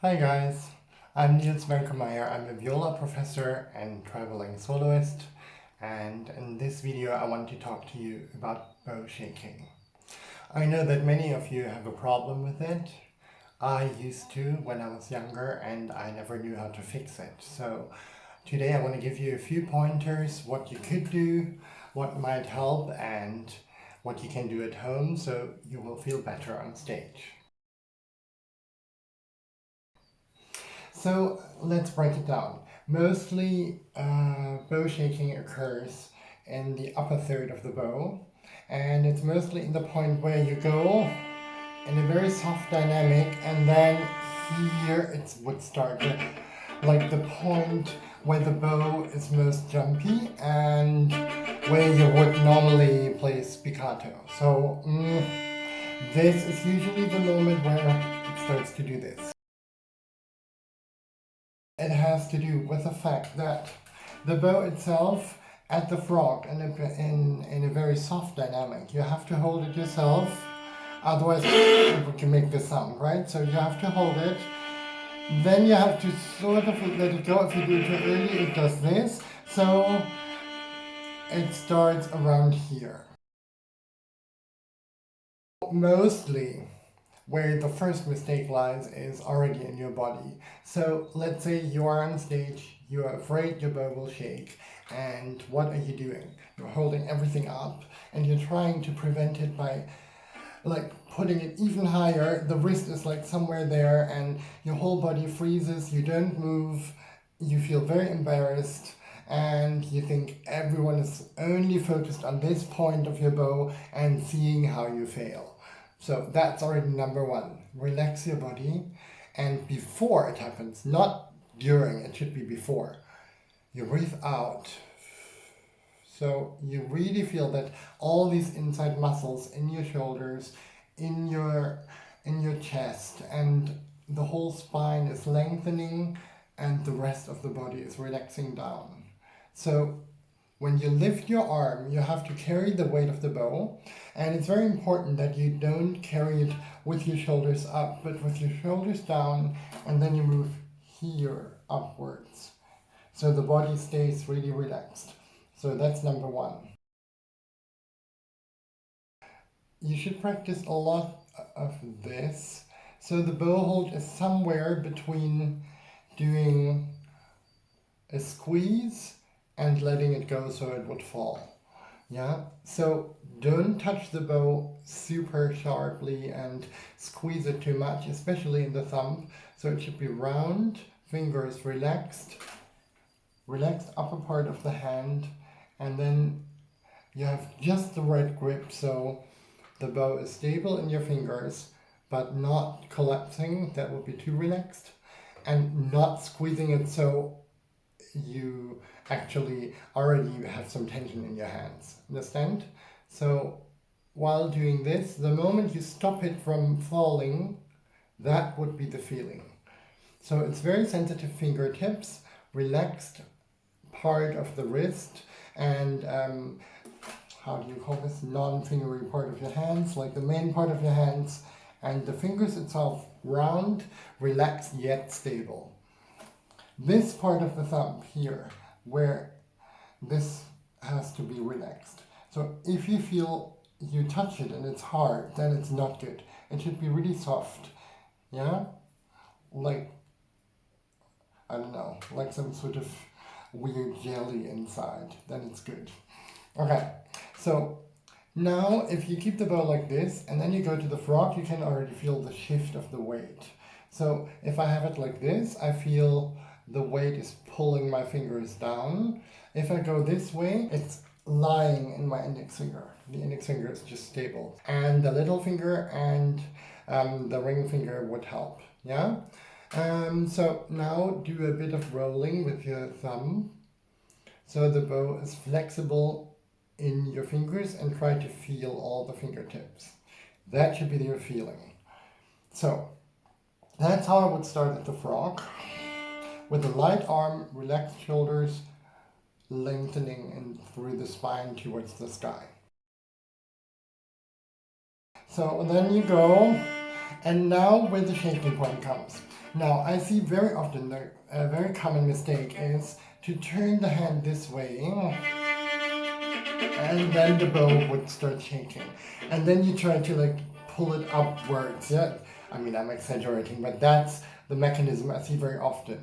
Hi guys, I'm Nils Mönkemeyer. I'm a viola professor and traveling soloist, and in this video I want to talk to you about bow shaking. I know that many of you have a problem with it. I used to when I was younger and I never knew how to fix it. So today I want to give you a few pointers, what you could do, what might help, and what you can do at home so you will feel better on stage. So let's break it down. Mostly bow shaking occurs in the upper third of the bow, and it's mostly in the point where you go in a very soft dynamic, and then here it would start like the point where the bow is most jumpy and where you would normally play spiccato. So this is usually the moment where it starts to do this. It has to do with the fact that the bow itself at the frog in a very soft dynamic, you have to hold it yourself, otherwise you can make this sound, right? So you have to hold it, then you have to sort of let it go. If you do it too early, it does this. So it starts around here. Mostly where the first mistake lies is already in your body. So let's say you are on stage, you are afraid your bow will shake, and what are you doing? You're holding everything up and you're trying to prevent it by like putting it even higher. The wrist is like somewhere there and your whole body freezes, you don't move, you feel very embarrassed, and you think everyone is only focused on this point of your bow and seeing how you fail. So that's already number one. Relax your body, and before it happens, not during, it should be before, you breathe out. So you really feel that all these inside muscles in your shoulders, in your chest, and the whole spine is lengthening and the rest of the body is relaxing down. So when you lift your arm, you have to carry the weight of the bow, and it's very important that you don't carry it with your shoulders up, but with your shoulders down, and then you move here upwards. So the body stays really relaxed. So that's number one. You should practice a lot of this. So the bow hold is somewhere between doing a squeeze and letting it go so it would fall. Yeah, so don't touch the bow super sharply and squeeze it too much, especially in the thumb. So it should be round, fingers relaxed upper part of the hand, and then you have just the right grip so the bow is stable in your fingers but not collapsing, that would be too relaxed, and not squeezing it so you actually already have some tension in your hands. Understand? So while doing this, the moment you stop it from falling, that would be the feeling. So it's very sensitive fingertips, relaxed part of the wrist, and how do you call this? Non-fingery part of your hands, like the main part of your hands, and the fingers itself round, relaxed yet stable. This part of the thumb here, where this has to be relaxed. So if you feel you touch it and it's hard, then it's not good. It should be really soft. Yeah? Like, I don't know, like some sort of weird jelly inside, then it's good. Okay, so now if you keep the bow like this and then you go to the frog, you can already feel the shift of the weight. So if I have it like this, I feel the weight is pulling my fingers down. If I go this way, it's lying in my index finger. The index finger is just stable. And the little finger and the ring finger would help. Yeah? So now do a bit of rolling with your thumb. So the bow is flexible in your fingers, and try to feel all the fingertips. That should be your feeling. So that's how I would start at the frog. With a light arm, relaxed shoulders, lengthening in through the spine towards the sky. So then you go, and now where the shaking point comes. Now, I see very often a very common mistake is to turn the hand this way, and then the bow would start shaking. And then you try to like pull it upwards. Yeah, I mean, I'm exaggerating, but that's the mechanism I see very often.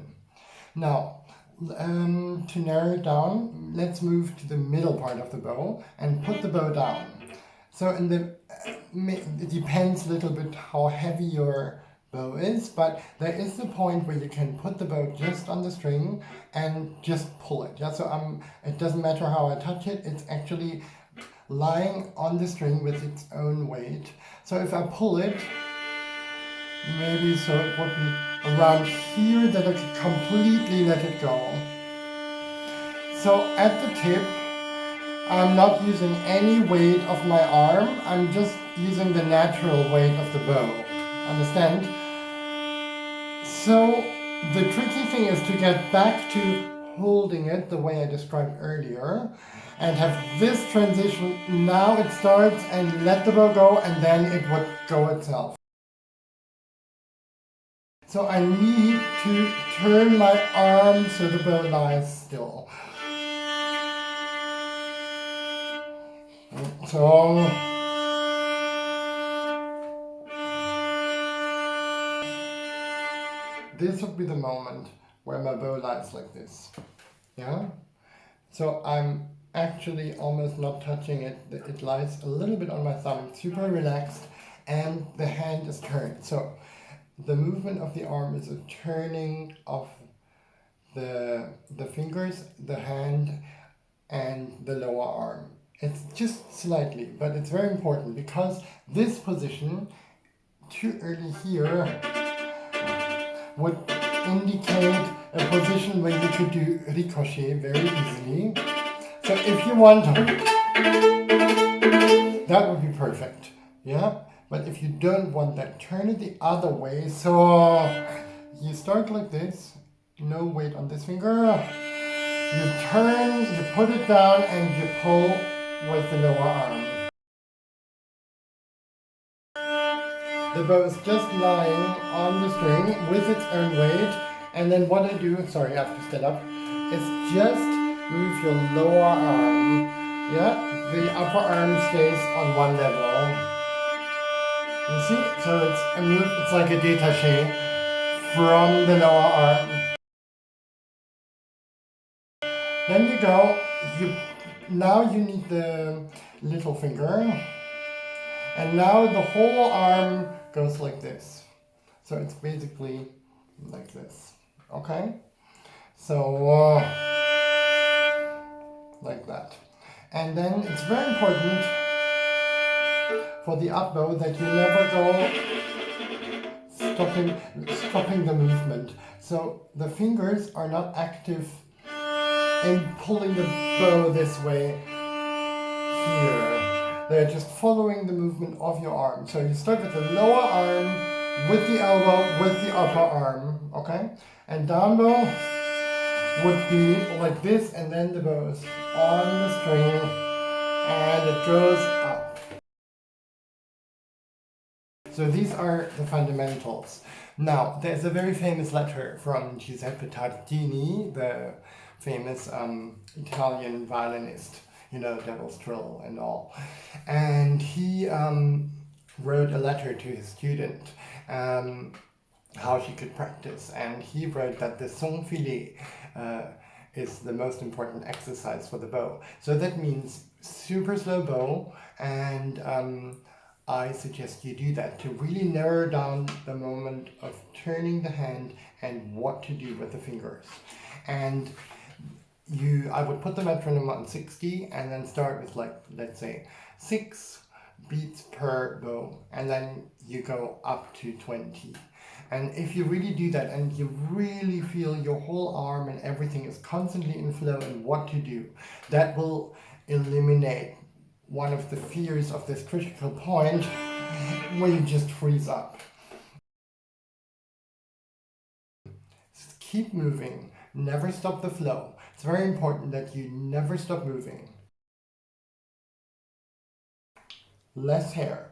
Now, to narrow it down, let's move to the middle part of the bow and put the bow down. So it depends a little bit how heavy your bow is, but there is the point where you can put the bow just on the string and just pull it. Yeah, so it doesn't matter how I touch it, it's actually lying on the string with its own weight. So if I pull it, maybe so it would be around here that I could completely let it go. So at the tip, I'm not using any weight of my arm, I'm just using the natural weight of the bow. Understand? So the tricky thing is to get back to holding it the way I described earlier and have this transition. Now it starts and let the bow go and then it would go itself. So I need to turn my arm so the bow lies still. So this would be the moment where my bow lies like this. Yeah? So I'm actually almost not touching it. It lies a little bit on my thumb, super relaxed, and the hand is turned. So the movement of the arm is a turning of the fingers, the hand, and the lower arm. It's just slightly, but it's very important because this position too early here would indicate a position where you could do ricochet very easily. So if you want, that would be perfect. Yeah? But if you don't want that, turn it the other way. So you start like this, no weight on this finger. You turn, you put it down, and you pull with the lower arm. The bow is just lying on the string with its own weight. And then what I do, sorry, I have to stand up, is just move your lower arm. Yeah, the upper arm stays on one level. You see? So it's like a détaché from the lower arm. Then you go, now you need the little finger. And now the whole arm goes like this. So it's basically like this. Okay? So, like that. And then it's very important for the upbow that you never go stopping the movement. So the fingers are not active in pulling the bow this way here. They're just following the movement of your arm. So you start with the lower arm, with the elbow, with the upper arm, okay? And down bow would be like this, and then the bow is on the string, and it goes up. So these are the fundamentals. Now, there's a very famous letter from Giuseppe Tartini, the famous Italian violinist, you know, Devil's Trill and all. And he wrote a letter to his student how she could practice. And he wrote that the son filet is the most important exercise for the bow. So that means super slow bow, and I suggest you do that to really narrow down the moment of turning the hand and what to do with the fingers. And I would put the metronome on 60 and then start with, like, let's say 6 beats per bow, and then you go up to 20. And if you really do that and you really feel your whole arm and everything is constantly in flow and what to do, that will eliminate one of the fears of this critical point where you just freeze up. Just keep moving, never stop the flow. It's very important that you never stop moving. Less hair.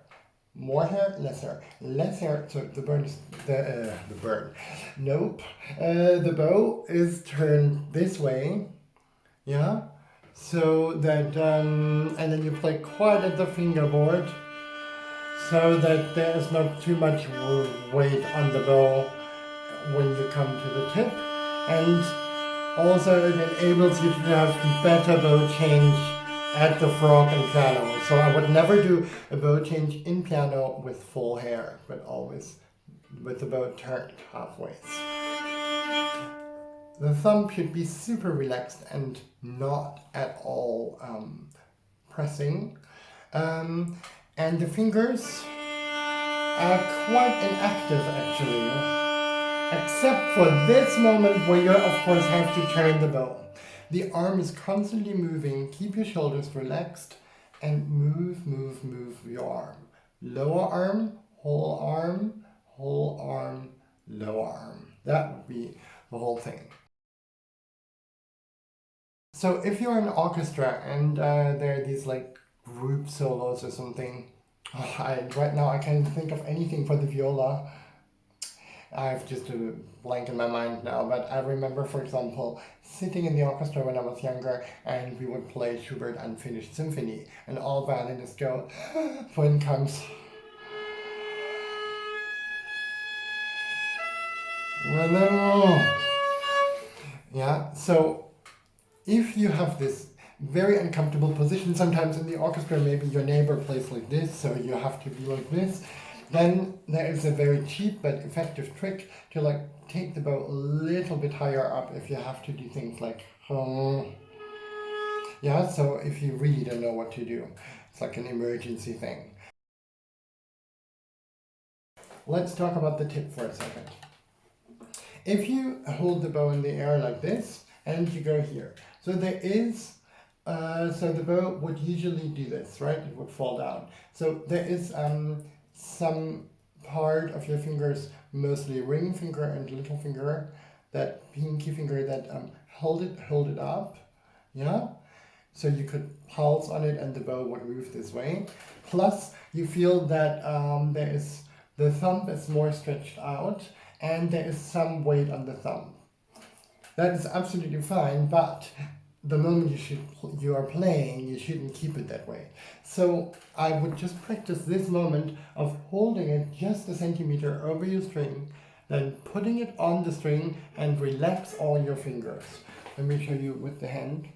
More hair, less hair, less hair. So the burn is the burn. Nope. The bow is turned this way. Yeah. So that and then you play quite at the fingerboard, so that there is not too much weight on the bow when you come to the tip, and also it enables you to have better bow change at the frog and piano. So I would never do a bow change in piano with full hair, but always with the bow turned halfway. The thumb should be super relaxed and not at all pressing. And the fingers are quite inactive actually, except for this moment where you of course have to turn the bow. The arm is constantly moving. Keep your shoulders relaxed and move, move, move your arm. Lower arm, whole arm, whole arm, lower arm. That would be the whole thing. So if you're an orchestra and there are these like group solos or something, right now I can't think of anything for the viola. I have just a blank in my mind now, but I remember, for example, sitting in the orchestra when I was younger and we would play Schubert Unfinished Symphony, and all violinists go, when comes. Yeah, so if you have this very uncomfortable position, sometimes in the orchestra maybe your neighbor plays like this, so you have to be like this, then there is a very cheap but effective trick to like take the bow a little bit higher up if you have to do things like yeah, so if you really don't know what to do, it's like an emergency thing. Let's talk about the tip for a second. If you hold the bow in the air like this and you go here, so there is so the bow would usually do this, right? It would fall down. So there is some part of your fingers, mostly ring finger and little finger, that pinky finger that hold it up, yeah. So you could pulse on it and the bow would move this way. Plus, you feel that there is the thumb is more stretched out and there is some weight on the thumb. That is absolutely fine, but the moment you are playing, you shouldn't keep it that way. So I would just practice this moment of holding it just a centimeter over your string, then putting it on the string and relax all your fingers. Let me show you with the hand.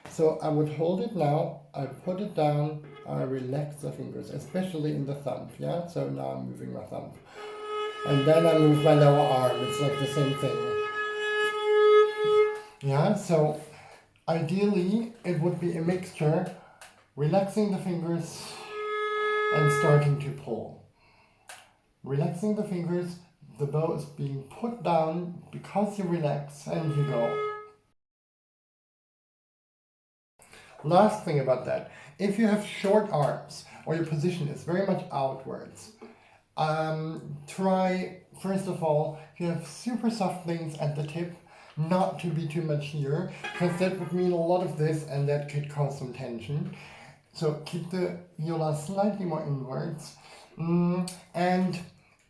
So I would hold it now, I put it down, I relax the fingers, especially in the thumb, yeah? So now I'm moving my thumb. And then I move my lower arm, it's like the same thing. Yeah, so ideally it would be a mixture, relaxing the fingers and starting to pull. Relaxing the fingers, the bow is being put down because you relax and you go. Last thing about that, if you have short arms or your position is very much outwards, try, first of all, if you have super soft things at the tip, not to be too much here, because that would mean a lot of this and that could cause some tension. So keep the viola slightly more inwards. And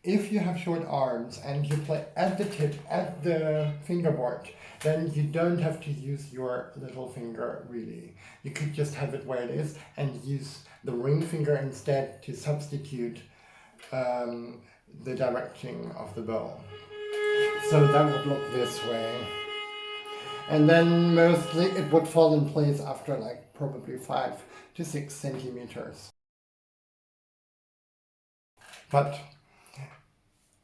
if you have short arms and you play at the tip, at the fingerboard, then you don't have to use your little finger really. You could just have it where it is and use the ring finger instead to substitute the direction of the bow. So that would look this way. And then mostly it would fall in place after like probably 5 to 6 centimeters. But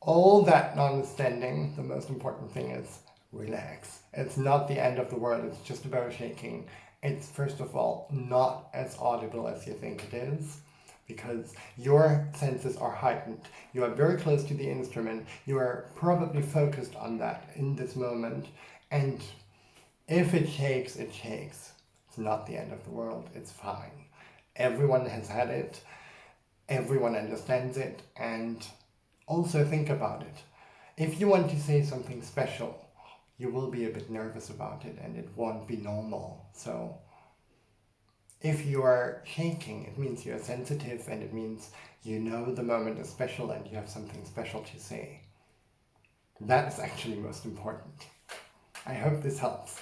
all that notwithstanding, the most important thing is relax. It's not the end of the world, it's just about shaking. It's first of all not as audible as you think it is, because your senses are heightened. You are very close to the instrument, you are probably focused on that in this moment, and if it shakes, it shakes. It's not the end of the world, it's fine. Everyone has had it, everyone understands it, and also think about it. If you want to say something special, you will be a bit nervous about it and it won't be normal. So If you are shaking, it means you're sensitive, and it means you know the moment is special and you have something special to say. That is actually most important. I hope this helps.